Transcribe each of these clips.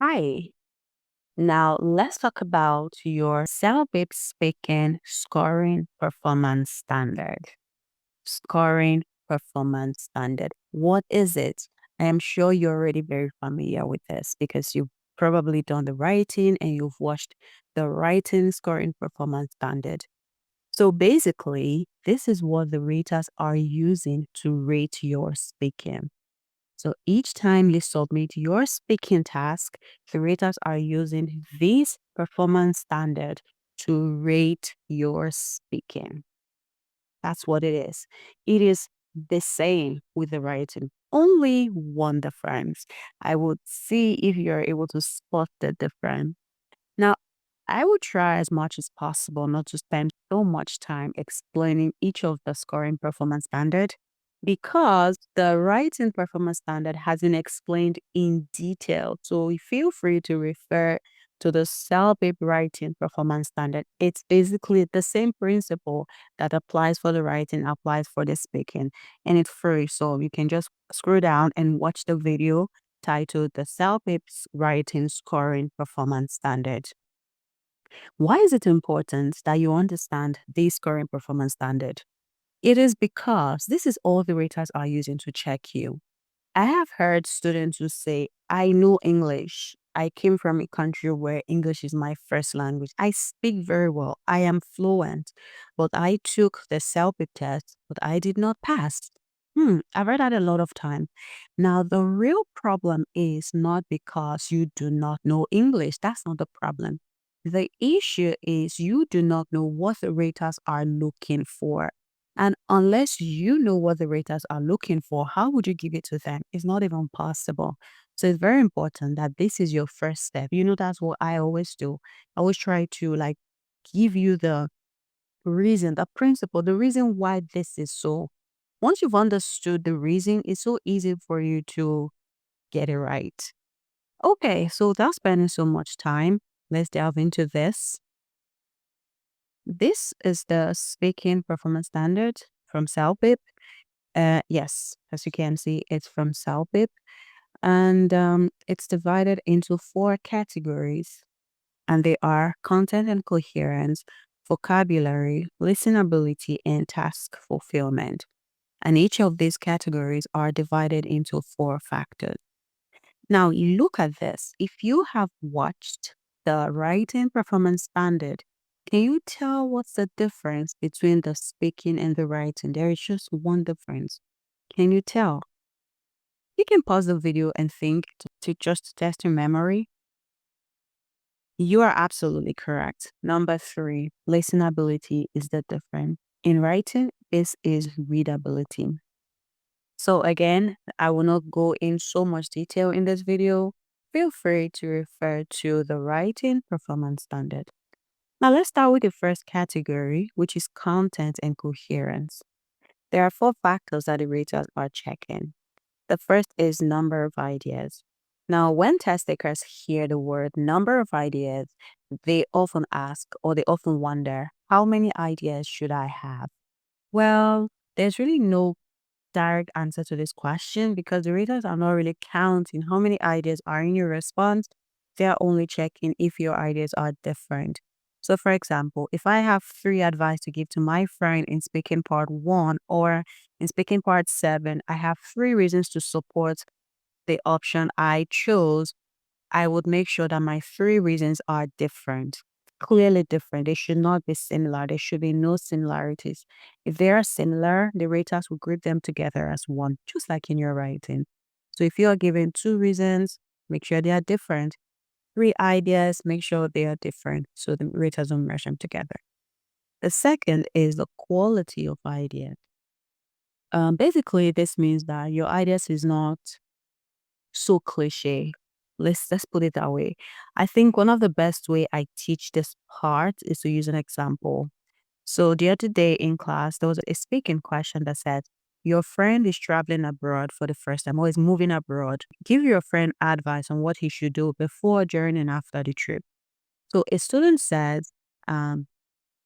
Hi. Now let's talk about your CELPIP speaking scoring performance standard. Scoring performance standard. What is it? I am sure you're already very familiar with this because you've probably done the writing and you've watched the writing scoring performance standard. So basically, this is what the raters are using to rate your speaking. So each time you submit your speaking task, curators are using this performance standard to rate your speaking. That's what it is. It is the same with the writing. Only one difference. I would see if you're able to spot the difference. Now, I would try as much as possible not to spend so much time explaining each of the scoring performance standard because the writing performance standard hasn't explained in detail. So feel free to refer to the CELPIP writing performance standard. It's basically the same principle that applies for the writing, applies for the speaking, and it's free. So you can just scroll down and watch the video titled the CELPIP's writing scoring performance standard. Why is it important that you understand this current performance standard? It is because this is all the raters are using to check you. I have heard students who say, I know English. I came from a country where English is my first language. I speak very well. I am fluent, but I took the CELPIP test, but I did not pass. I've read that a lot of time. Now, the real problem is not because you do not know English. That's not the problem. The issue is you do not know what the raters are looking for. And unless you know what the raters are looking for, how would you give it to them? It's not even possible. So it's very important that this is your first step. That's what I always do. I always try to give you the reason, the principle, the reason why this is so. Once you've understood the reason, it's so easy for you to get it right. Okay, so without spending so much time, let's delve into this. This is the speaking performance standard from CELPIP. Yes, as you can see, it's from CELPIP, and it's divided into four categories, and they are content and coherence, vocabulary, listenability, and task fulfillment. And each of these categories are divided into four factors. Now, you look at this. If you have watched the writing performance standard, can you tell what's the difference between the speaking and the writing? There is just one difference. Can you tell? You can pause the video and think to just test your memory. You are absolutely correct. Number three, listenability is the difference. In writing, this is readability. So again, I will not go in so much detail in this video. Feel free to refer to the writing performance standard. Now let's start with the first category, which is content and coherence. There are four factors that the raters are checking. The first is number of ideas. Now, when test takers hear the word number of ideas, they often ask or they often wonder, how many ideas should I have? Well, there's really no direct answer to this question because the raters are not really counting how many ideas are in your response. They are only checking if your ideas are different. So, for example, if I have three advice to give to my friend in speaking part one or in speaking part seven, I have three reasons to support the option I chose. I would make sure that my three reasons are different, clearly different. They should not be similar. There should be no similarities. If they are similar, the raters will group them together as one, just like in your writing. So if you are given two reasons, make sure they are different. Three ideas, make sure they are different. So the raters will merge them together. The second is the quality of ideas. Basically, this means that your ideas is not so cliche. Let's put it that way. I think one of the best way I teach this part is to use an example. So the other day in class, there was a speaking question that said, your friend is traveling abroad for the first time or is moving abroad. Give your friend advice on what he should do before, during, and after the trip. So a student said, um,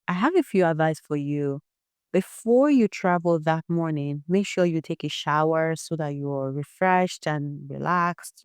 I have a few advice for you. Before you travel that morning, make sure you take a shower so that you're refreshed and relaxed.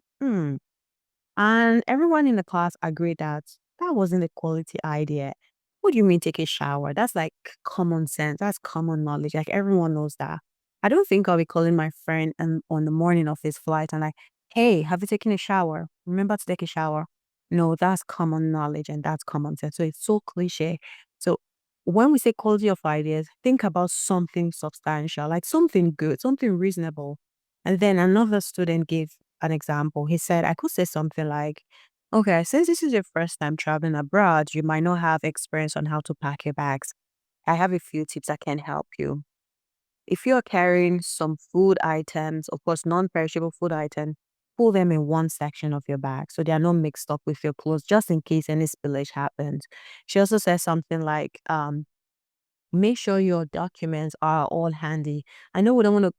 And everyone in the class agreed that that wasn't a quality idea. What do you mean take a shower? That's like common sense. That's common knowledge. Like everyone knows that. I don't think I'll be calling my friend and on the morning of his flight and like, hey, have you taken a shower? Remember to take a shower. No, that's common knowledge and that's common sense. So it's so cliche. So when we say quality of ideas, think about something substantial, like something good, something reasonable. And then another student gave an example. He said, I could say something like, okay, since this is your first time traveling abroad, you might not have experience on how to pack your bags. I have a few tips that can help you. If you're carrying some food items, of course, non perishable food items, pull them in one section of your bag so they are not mixed up with your clothes just in case any spillage happens. She also says something like, make sure your documents are all handy. I know we don't want to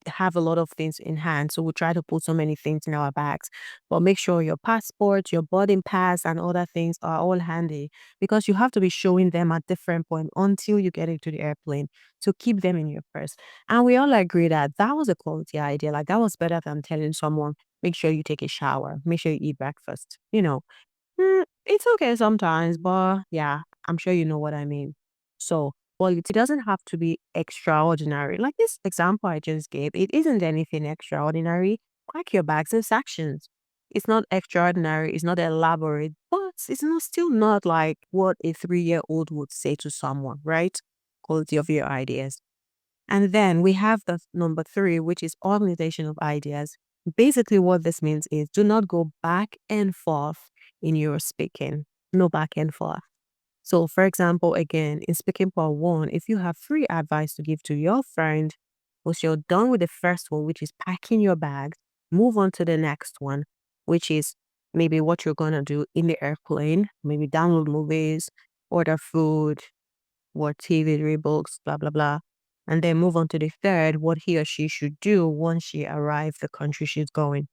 have a lot of things in hand. So we try to put so many things in our bags. But make sure your passport, your boarding pass, and other things are all handy because you have to be showing them at different points until you get into the airplane. So keep them in your purse. And we all agree that that was a quality idea. Like that was better than telling someone, make sure you take a shower, make sure you eat breakfast. It's okay sometimes, but yeah, I'm sure you know what I mean. So, well, it doesn't have to be extraordinary. Like this example I just gave, it isn't anything extraordinary. Pack your bags in sections. It's not extraordinary, it's not elaborate, but it's not still not like what a 3-year-old would say to someone, right? Quality of your ideas. And then we have the number three, which is organization of ideas. Basically, what this means is do not go back and forth in your speaking. No back and forth. So, for example, again, in speaking part one, if you have free advice to give to your friend, once you're done with the first one, which is packing your bags, move on to the next one, which is maybe what you're going to do in the airplane, maybe download movies, order food, watch TV, read books, blah, blah, blah. And then move on to the third, what he or she should do once she arrives the country she's going.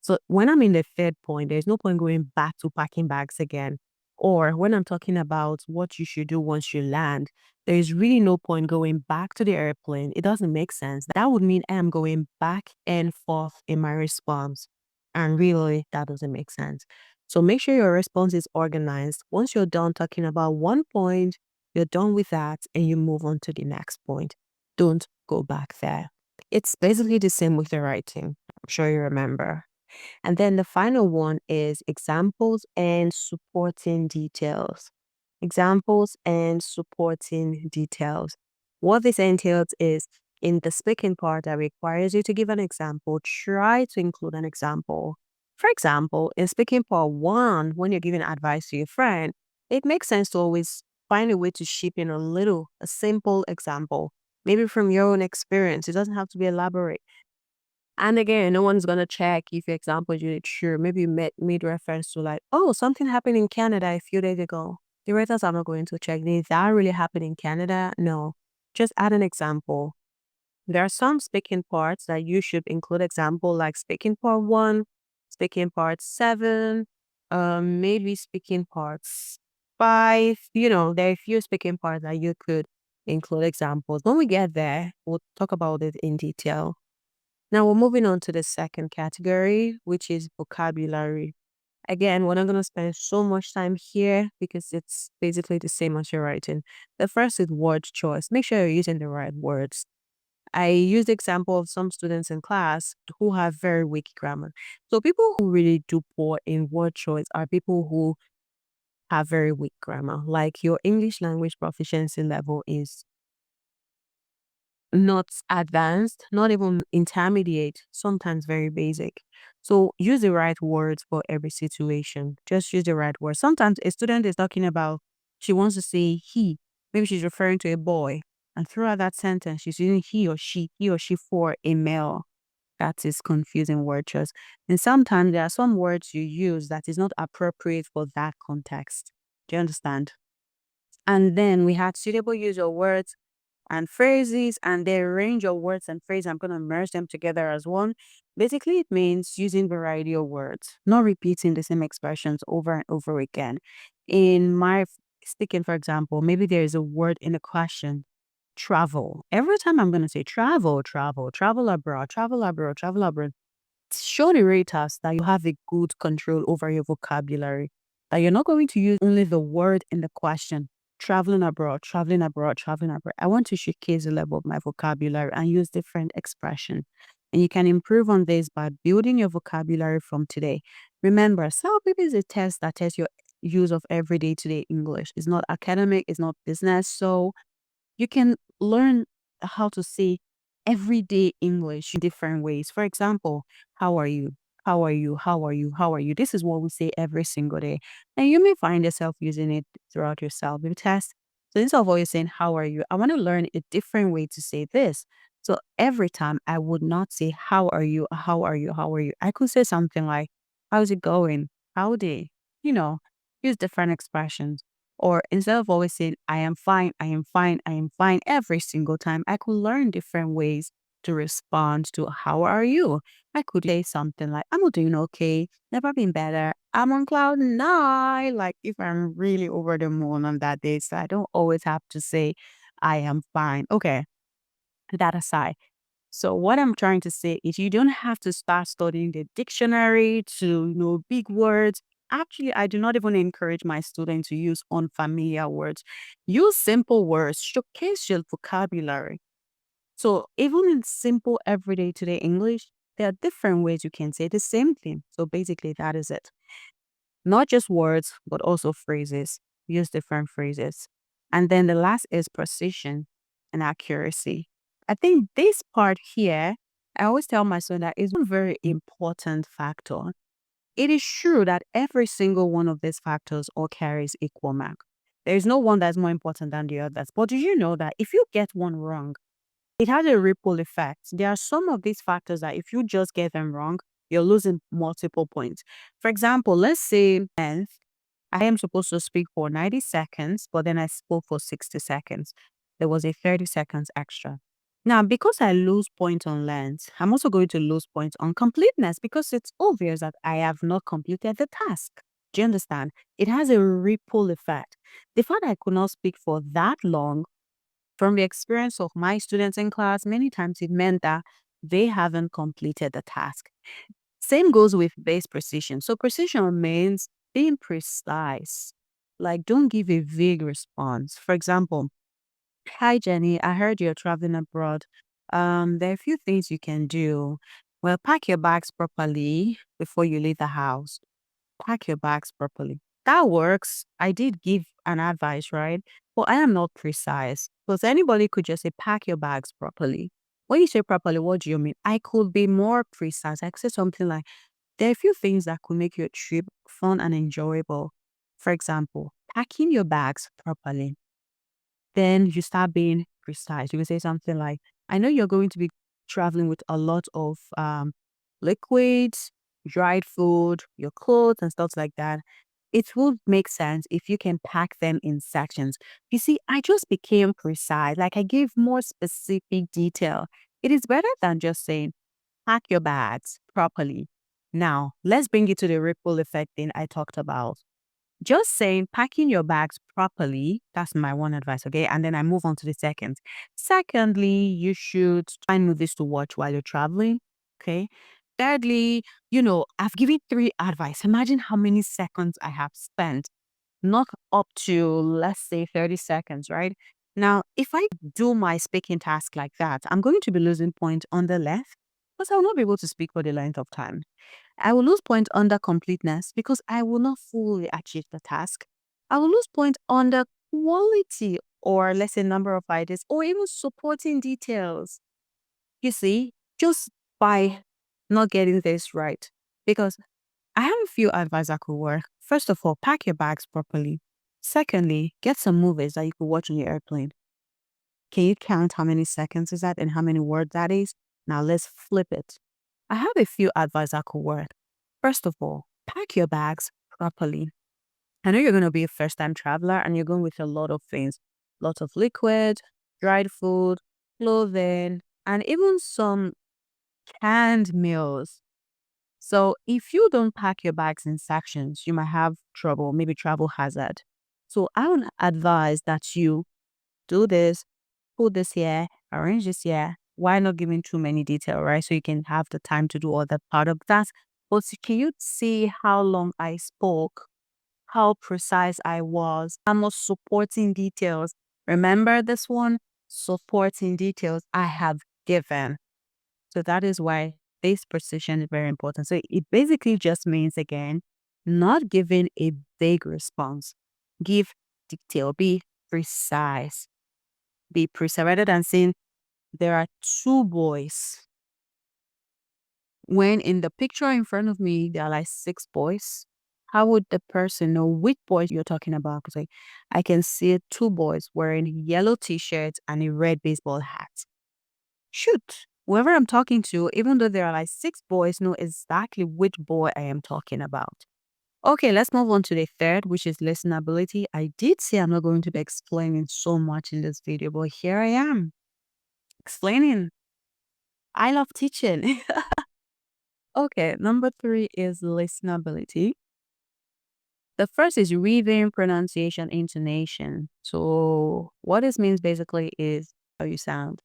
So when I'm in the third point, there's no point going back to packing bags again. Or when I'm talking about what you should do once you land, there is really no point going back to the airplane. It doesn't make sense. That would mean I'm going back and forth in my response. And really, that doesn't make sense. So make sure your response is organized. Once you're done talking about one point, you're done with that and you move on to the next point. Don't go back there. It's basically the same with the writing. I'm sure you remember. And then the final one is examples and supporting details. Examples and supporting details. What this entails is in the speaking part that requires you to give an example, try to include an example. For example, in speaking part one, when you're giving advice to your friend, it makes sense to always find a way to ship in a simple example, maybe from your own experience. It doesn't have to be elaborate. And again, no one's gonna check if your example is true. Maybe you made reference to like, oh, something happened in Canada a few days ago. The writers are not going to check. Did that really happen in Canada? No. Just add an example. There are some speaking parts that you should include example like speaking part one, speaking part seven, maybe speaking parts five. There are a few speaking parts that you could include examples. When we get there, we'll talk about it in detail. Now we're moving on to the second category, which is vocabulary. Again, we're not going to spend so much time here because it's basically the same as your writing. The first is word choice. Make sure you're using the right words. I used the example of some students in class who have very weak grammar. So people who really do poor in word choice are people who have very weak grammar. Like your English language proficiency level is not advanced, not even intermediate, sometimes very basic. So use the right words for every situation. Just use the right words. Sometimes a student is talking about, she wants to say he. Maybe she's referring to a boy. And throughout that sentence, she's using he or she for a male. That is confusing word choice. And sometimes there are some words you use that is not appropriate for that context. Do you understand? And then we had suitable use of words and phrases and their range of words and phrases. I'm going to merge them together as one. Basically, it means using variety of words, not repeating the same expressions over and over again. In my speaking, for example, maybe there is a word in a question, travel. Every time I'm going to say travel, travel, travel abroad, travel abroad, travel abroad. show the readers that you have a good control over your vocabulary, that you're not going to use only the word in the question. Traveling abroad, traveling abroad, traveling abroad. I want to showcase the level of my vocabulary and use different expression. And you can improve on this by building your vocabulary from today. Remember, CELPIP is a test that tests your use of everyday today English. It's not academic, it's not business. So you can learn how to say everyday English in different ways. For example, how are you? How are you? How are you? How are you? This is what we say every single day. And you may find yourself using it throughout your self-view test. So instead of always saying, how are you? I want to learn a different way to say this. So every time I would not say, how are you? How are you? How are you? I could say something like, how's it going? Howdy? You know, use different expressions. Or instead of always saying, I am fine, I am fine, I am fine every single time, I could learn different ways to respond to how are you? I could say something like, I'm doing okay, never been better, I'm on cloud nine. Like if I'm really over the moon on that day. So I don't always have to say, I am fine. Okay, that aside. So what I'm trying to say is you don't have to start studying the dictionary to know big words. Actually, I do not even encourage my students to use unfamiliar words. Use simple words, showcase your vocabulary. So even in simple everyday today English, there are different ways you can say the same thing. So basically that is it. Not just words, but also phrases. Use different phrases. And then the last is precision and accuracy. I think this part here, I always tell my son that is one very important factor. It is true that every single one of these factors all carries equal mark. There is no one that's more important than the others. But do you know that if you get one wrong, it has a ripple effect? There are some of these factors that if you just get them wrong, you're losing multiple points. For example, let's say I am supposed to speak for 90 seconds, but then I spoke for 60 seconds. There was a 30 seconds extra. Now, because I lose point on length, I'm also going to lose points on completeness because it's obvious that I have not completed the task. Do you understand? It has a ripple effect. The fact I could not speak for that long, from the experience of my students in class, many times it meant that they haven't completed the task. Same goes with base precision. So precision means being precise. Like don't give a vague response. For example, hi Jenny, I heard you're traveling abroad. There are a few things you can do. Well, pack your bags properly before you leave the house. Pack your bags properly. That works. I did give an advice, right? But I am not precise. Because anybody could just say pack your bags properly. When you say properly, what do you mean? I could be more precise. I could say something like there are a few things that could make your trip fun and enjoyable. For example, packing your bags properly. Then you start being precise. You can say something like, I know you're going to be traveling with a lot of liquids, dried food, your clothes, and stuff like that. It would make sense if you can pack them in sections. You see, I just became precise. Like I gave more specific detail. It is better than just saying, pack your bags properly. Now, let's bring it to the ripple effect thing I talked about. Just saying packing your bags properly, that's my one advice, okay? And then I move on to the second. Secondly, you should find movies to watch while you're traveling, okay? Thirdly, I've given three advice. Imagine how many seconds I have spent, not up to, let's say, 30 seconds, right? Now, if I do my speaking task like that, I'm going to be losing point on the left because I will not be able to speak for the length of time. I will lose point under completeness because I will not fully achieve the task. I will lose point under quality or let's say number of ideas or even supporting details. You see, just by not getting this right. Because I have a few advice that could work. First of all, pack your bags properly. Secondly, get some movies that you could watch on your airplane. Can you count how many seconds is that and how many words that is? Now let's flip it. I have a few advice that could work. First of all, pack your bags properly. I know you're going to be a first time traveler and you're going with a lot of things, lots of liquid, dried food, clothing, and even some canned meals. So if you don't pack your bags in sections, you might have trouble, maybe travel hazard. So I would advise that you do this, put this here, arrange this here, why not giving too many detail, right? So you can have the time to do all that part of that. But can you see how long I spoke? How precise I was? How much supporting details? Remember this one? Supporting details I have given. So that is why this precision is very important. So it basically just means, again, not giving a vague response. Give detail. Be precise. Be precise rather than saying there are two boys. When in the picture in front of me, there are like six boys. How would the person know which boys you're talking about? Because I can see two boys wearing yellow t-shirts and a red baseball hat. Shoot, whoever I'm talking to, even though there are like six boys, know exactly which boy I am talking about. Okay, let's move on to the third, which is listenability. I did say I'm not going to be explaining so much in this video, but here I am explaining. I love teaching. Okay, number 3 is listenability. The first is reading, pronunciation, intonation. So what this means basically is how you sound.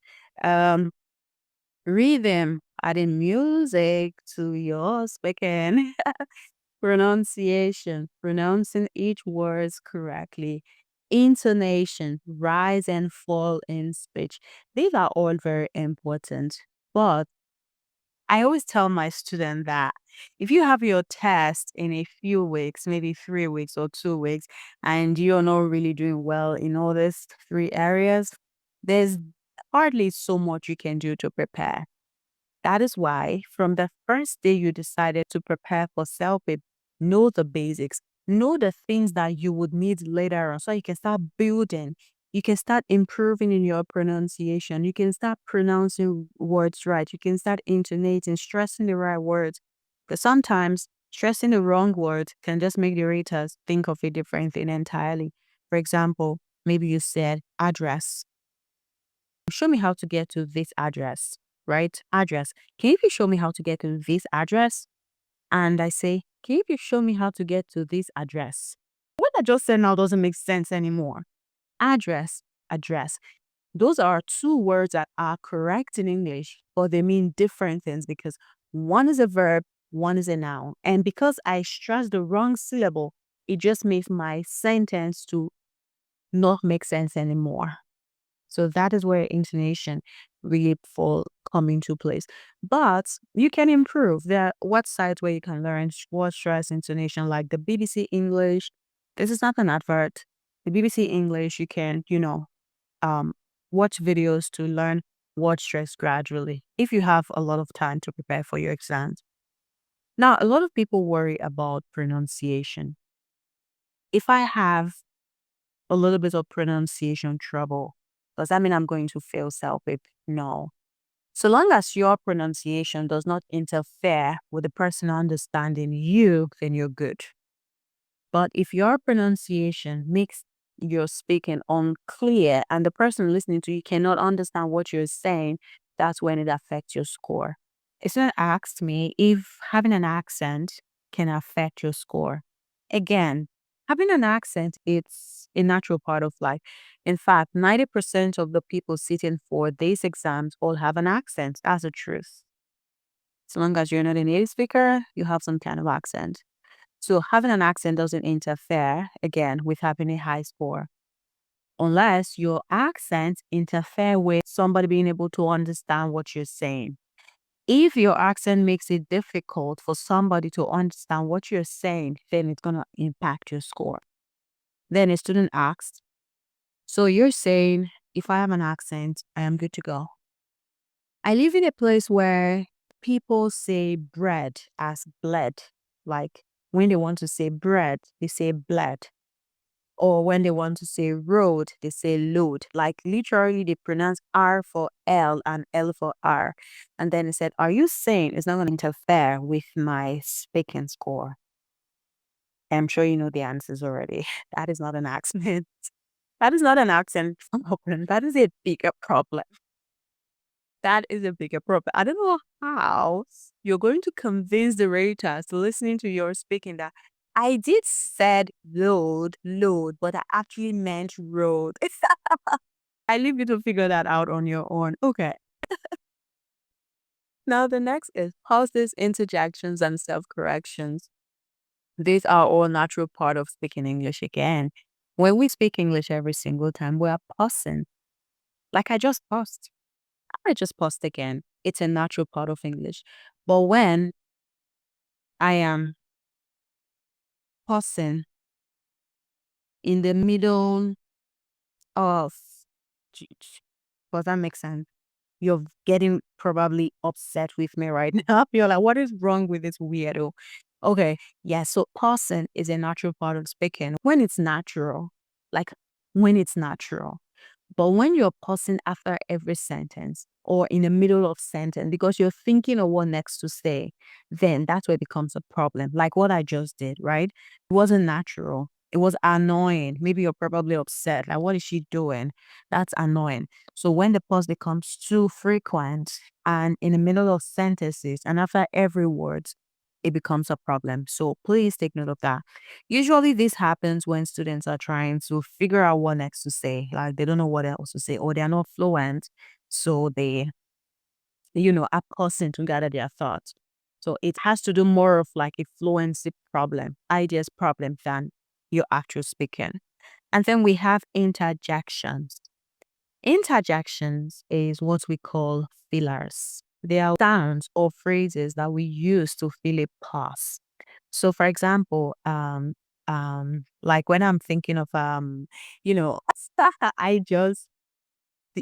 Rhythm, adding music to your speaking. Pronunciation, pronouncing each words correctly. Intonation, rise and fall in speech. These are all very important. But I always tell my student that if you have your test in a few weeks, maybe 3 weeks or 2 weeks, and you're not really doing well in all these three areas, there's hardly so much you can do to prepare. That is why from the first day you decided to prepare for CELPIP, know the basics, know the things that you would need later on so you can start building. You can start improving in your pronunciation. You can start pronouncing words right. You can start intonating, stressing the right words. But sometimes stressing the wrong words can just make the readers think of a different thing entirely. For example, maybe you said address. Show me how to get to this address, right? Address. Can you please show me how to get to this address? And I say, can you please show me how to get to this address? What I just said now doesn't make sense anymore. Address, address. Those are two words that are correct in English, but they mean different things because one is a verb, one is a noun. And because I stress the wrong syllable, it just makes my sentence to not make sense anymore. So that is where intonation really come into place. But you can improve. There are websites where you can learn word stress intonation, like the BBC English. This is not an advert. The BBC English, you can, watch videos to learn word stress gradually if you have a lot of time to prepare for your exams. Now, a lot of people worry about pronunciation. If I have a little bit of pronunciation trouble, does that mean I'm going to fail CELPIP? No. So long as your pronunciation does not interfere with the person understanding you, then you're good. But if your pronunciation makes your speaking unclear and the person listening to you cannot understand what you're saying, that's when it affects your score. A student asked me if having an accent can affect your score. Again, having an accent, it's a natural part of life. In fact, 90% of the people sitting for these exams all have an accent. That's the truth. As long as you're not a native speaker, you have some kind of accent. So having an accent doesn't interfere, again, with having a high score. Unless your accent interfere with somebody being able to understand what you're saying. If your accent makes it difficult for somebody to understand what you're saying, then it's going to impact your score. Then a student asked, so you're saying if I have an accent, I am good to go. I live in a place where people say bread as bled. Like when they want to say bread, they say bled. Or when they want to say road, they say load. Like literally, they pronounce R for L and L for R. And then it said, are you saying it's not going to interfere with my speaking score? I'm sure you know the answers already. That is not an accent. That is not an accent problem. That is a bigger problem. That is a bigger problem. I don't know how you're going to convince the raters listening to your speaking that I did said load, but I actually meant road. I leave you to figure that out on your own. Okay. Now, the next is pauses, interjections, and self corrections. These are all natural part of speaking English again. When we speak English every single time, we are pausing. Like I just paused. I just paused again. It's a natural part of English. But when I am pausing in the middle of, does that make sense? You're getting probably upset with me right now. You're like, what is wrong with this weirdo? Okay, yeah, so pausing is a natural part of speaking when it's natural, like when it's natural. But when you're pausing after every sentence or in the middle of sentence because you're thinking of what next to say, then that's where it becomes a problem. Like what I just did, right? It wasn't natural. It was annoying. Maybe you're probably upset. Like, what is she doing? That's annoying. So when the pause becomes too frequent and in the middle of sentences and after every word, it becomes a problem. So please take note of that. Usually this happens when students are trying to figure out what next to say. Like they don't know what else to say or they're not fluent. So they, are pausing to gather their thoughts. So it has to do more of like a fluency problem, ideas problem than your actual speaking. And then we have interjections. Interjections is what we call fillers. They are sounds or phrases that we use to fill a pause. So for example, like when I'm thinking of you know, I just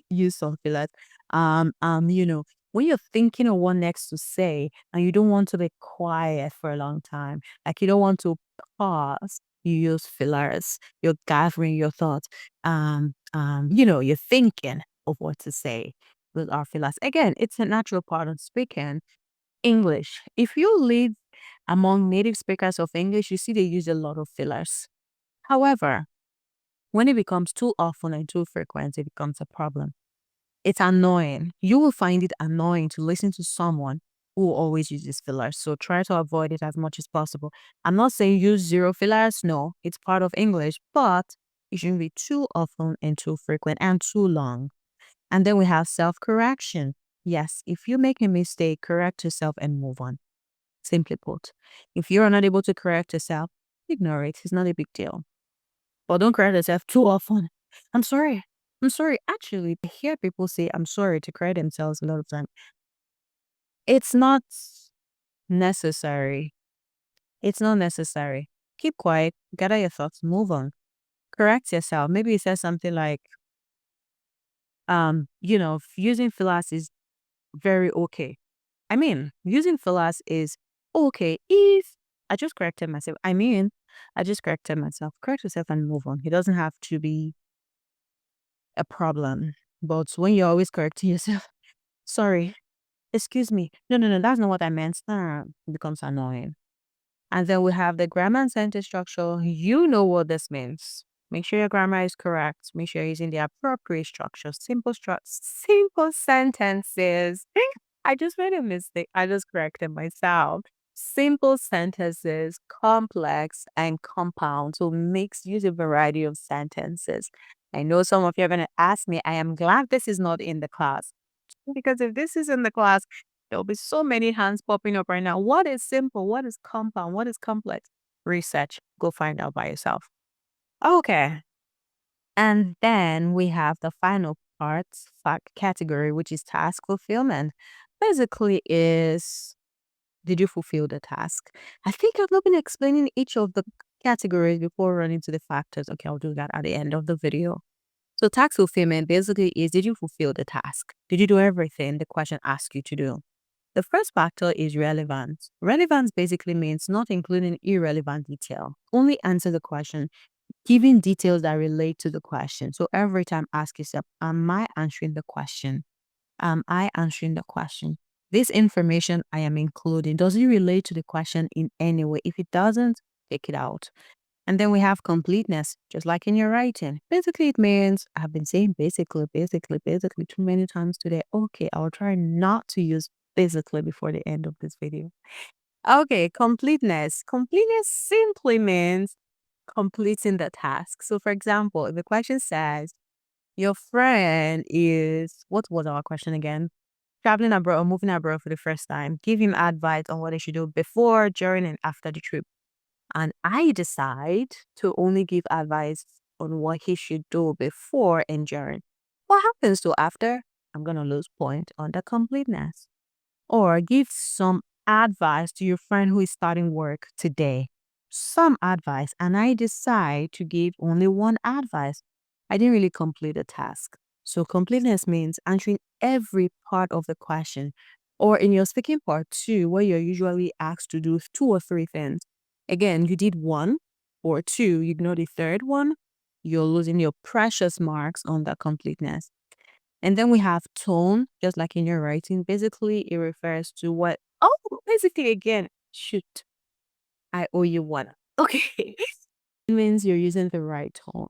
use some fillers. When you're thinking of what next to say and you don't want to be quiet for a long time, like you don't want to pause, you use fillers. You're gathering your thoughts. You're thinking of what to say with our fillers. Again, it's a natural part of speaking English. If you live among native speakers of English, you see they use a lot of fillers. However, when it becomes too often and too frequent, it becomes a problem. It's annoying. You will find it annoying to listen to someone who always uses fillers. So try to avoid it as much as possible. I'm not saying use zero fillers. No, it's part of English, but it shouldn't be too often and too frequent and too long. And then we have self-correction. Yes, if you make a mistake, correct yourself and move on. Simply put, if you're not able to correct yourself, ignore it. It's not a big deal. But don't correct yourself too often. I'm sorry. I'm sorry. Actually, I hear people say I'm sorry to correct themselves a lot of time. It's not necessary. It's not necessary. Keep quiet, gather your thoughts, move on. Correct yourself. Maybe you said something like, using fillers is very okay. I mean, using fillers is okay if I just corrected myself. I just corrected myself. Correct yourself and move on. It doesn't have to be a problem. But when you're always correcting yourself, sorry, excuse me. No, no, no, that's not what I meant. It becomes annoying. And then we have the grammar and sentence structure. You know what this means. Make sure your grammar is correct. Make sure you're using the appropriate structure. Simple sentences. I just made a mistake. I just corrected myself. Simple sentences, complex and compound. So use a variety of sentences. I know some of you are going to ask me, I am glad this is not in the class. Because if this is in the class, there'll be so many hands popping up right now. What is simple? What is compound? What is complex? Research. Go find out by yourself. Okay. And then we have the final part, category, which is task fulfillment. Basically is, did you fulfill the task? I think I've not been explaining each of the categories before running to the factors. Okay, I'll do that at the end of the video. So task fulfillment basically is, did you fulfill the task? Did you do everything the question asked you to do? The first factor is relevance. Relevance basically means not including irrelevant detail. Only answer the question, giving details that relate to the question. So every time ask yourself, am I answering the question? Am I answering the question? This information I am including, does it relate to the question in any way? If it doesn't, take it out. And then we have completeness, just like in your writing. Basically, it means, I've been saying basically too many times today. Okay, I'll try not to use basically before the end of this video. Okay, completeness. Completeness simply means completing the task. So for example, if the question says, your friend is, what was our question again? traveling abroad or moving abroad for the first time, give him advice on what he should do before, during, and after the trip. And I decide to only give advice on what he should do before and during. What happens to after? I'm going to lose point on the completeness. Or give some advice to your friend who is starting work today. Some advice, and I decide to give only one advice. I didn't really complete the task. So completeness means answering every part of the question. Or in your speaking part two, where you're usually asked to do two or three things. Again, you did one or two, you ignore the third one, you're losing your precious marks on that completeness. And then we have tone, just like in your writing. Basically, it refers to what, oh, basically, again, shoot, I owe you one. Okay. It means you're using the right tone,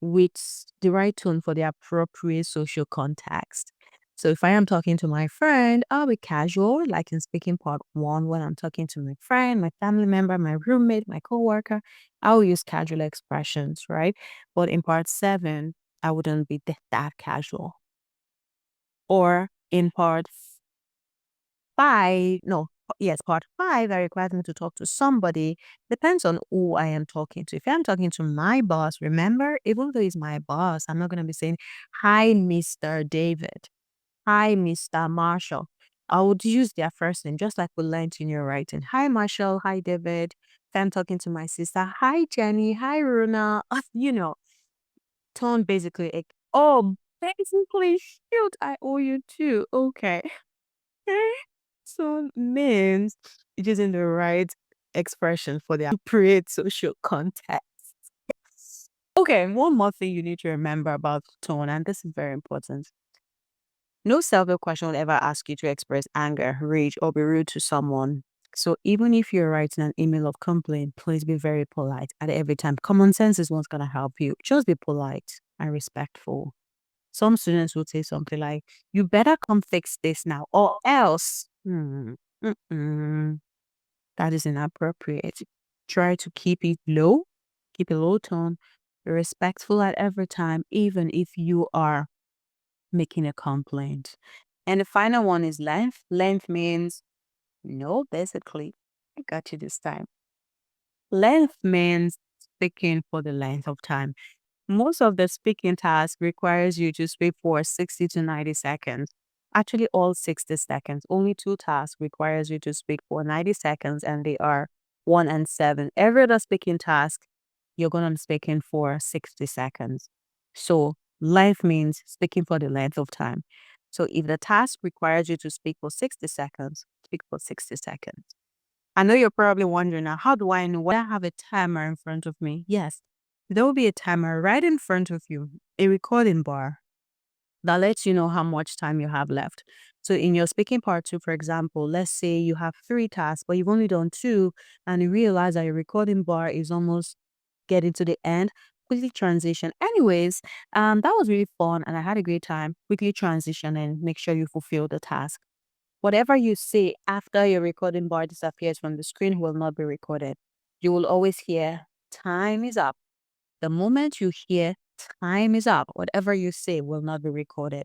with the right tone for the appropriate social context. So if I am talking to my friend, I'll be casual, like in speaking part one. When I'm talking to my friend, my family member, my roommate, my coworker, I'll use casual expressions, right? But in part seven, I wouldn't be that casual. Or in part five, no, yes, part five, that requires me to talk to somebody. Depends on who I am talking to. If I'm talking to my boss, remember, even though he's my boss, I'm not going to be saying, "Hi, Mr. David. Hi, Mr. Marshall." I would use their first name, just like we learned in your writing. "Hi, Marshall. Hi, David." If I'm talking to my sister, "Hi, Jenny. Hi, Runa." Tone basically, oh, basically, shoot, I owe you too. Okay. So means using the right expression for the appropriate social context. Okay, one more thing you need to remember about tone, and this is very important. No self-help question will ever ask you to express anger, rage, or be rude to someone. So even if you're writing an email of complaint, please be very polite at every time. Common sense is what's gonna help you. Just be polite and respectful. Some students will say something like, "You better come fix this now, or else." Mm-mm. That is inappropriate. Try to keep a low tone, be respectful at every time, even if you are making a complaint. And the final one is length. Length means, no, basically, I got you this time. Length means speaking for the length of time. Most of the speaking task requires you to speak for 60 to 90 seconds. Actually, all 60 seconds. Only two tasks requires you to speak for 90 seconds, and they are 1 and 7. Every other speaking task, you're going to be speaking for 60 seconds. So length means speaking for the length of time. So if the task requires you to speak for 60 seconds, speak for 60 seconds. I know you're probably wondering now, how do I know? When I have a timer in front of me? Yes, there will be a timer right in front of you, a recording bar that lets you know how much time you have left. So in your speaking part two, for example, let's say you have 3 tasks, but you've only done 2, and you realize that your recording bar is almost getting to the end. Quickly transition. Anyways, that was really fun, and I had a great time. Quickly transition and make sure you fulfill the task. Whatever you say after your recording bar disappears from the screen will not be recorded. You will always hear, "Time is up." The moment you hear "time is up," whatever you say will not be recorded.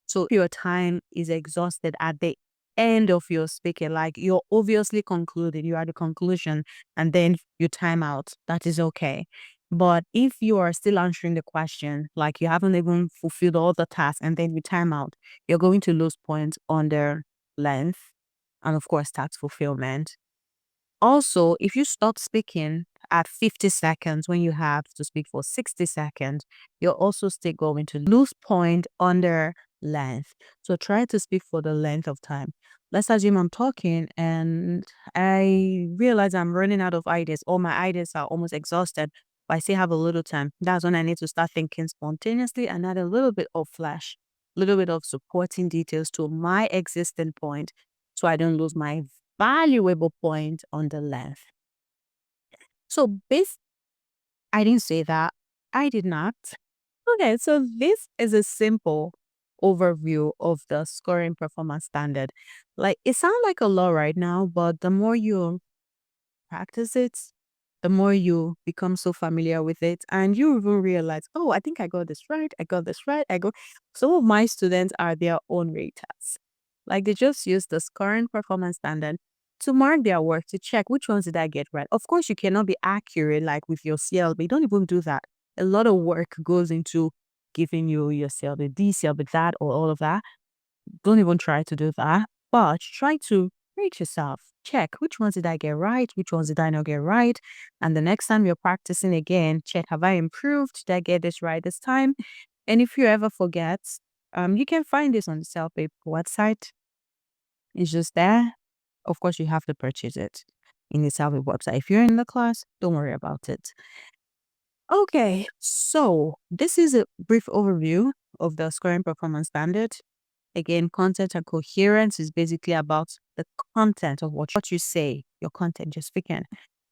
So if your time is exhausted at the end of your speaking, like you're obviously concluded, you are the conclusion, and then you time out, that is okay. But if you are still answering the question, like you haven't even fulfilled all the tasks and then you time out, you're going to lose points on their length and, of course, task fulfillment. Also, if you stop speaking at 50 seconds when you have to speak for 60 seconds, you're also still going to lose point under length. So try to speak for the length of time. Let's assume I'm talking and I realize I'm running out of ideas. All my ideas are almost exhausted, but I still have a little time. That's when I need to start thinking spontaneously and add a little bit of flash, a little bit of supporting details to my existing point so I don't lose my valuable point on the left. So I didn't say that. I did not. Okay, so this is a simple overview of the scoring performance standard. Like, it sounds like a lot right now, but the more you practice it, the more you become so familiar with it, and you even realize, oh, I think I got this right. I got this right. Some of my students are their own raters. Like they just use this current performance standard to mark their work, to check which ones did I get right. Of course, you cannot be accurate like with your CLB. Don't even do that. A lot of work goes into giving you your CLB, this, CLB, that, or all of that. Don't even try to do that. But try to rate yourself. Check which ones did I get right, which ones did I not get right. And the next time you're practicing again, check, have I improved? Did I get this right this time? And if you ever forget, you can find this on the CELPIP website. It's just there. Of course, you have to purchase it in the CELPIP website. If you're in the class, don't worry about it. Okay, so this is a brief overview of the scoring performance standard. Again, content and coherence is basically about the content of what you say, your content, just speaking.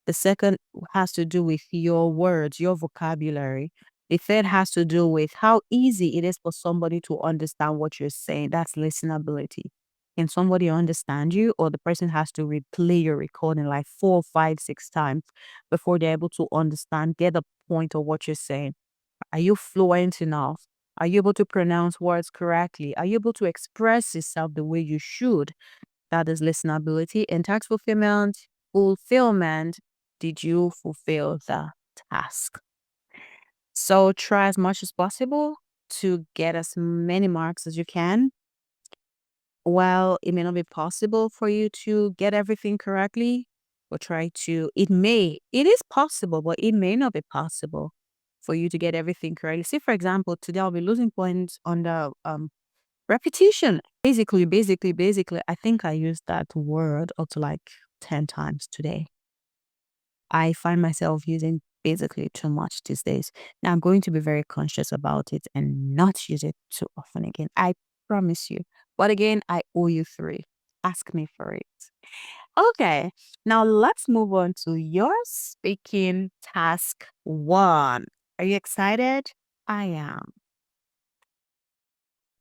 The second has to do with your words, your vocabulary. The third has to do with how easy it is for somebody to understand what you're saying. That's listenability. Can somebody understand you, or the person has to replay your recording like 4, 5, 6 times before they're able to understand, get the point of what you're saying? Are you fluent enough? Are you able to pronounce words correctly? Are you able to express yourself the way you should? That is listenability. And task fulfillment. Did you fulfill the task? So try as much as possible to get as many marks as you can. While it may not be possible for you to get everything correctly, but it is possible, but it may not be possible for you to get everything correctly. Say, for example, today I'll be losing points on the repetition. Basically, I think I used that word up to like 10 times today. I find myself using basically too much these days. Now I'm going to be very conscious about it and not use it too often again. I promise you. But again, I owe you 3. Ask me for it. Okay, now let's move on to your speaking task 1. Are you excited? I am.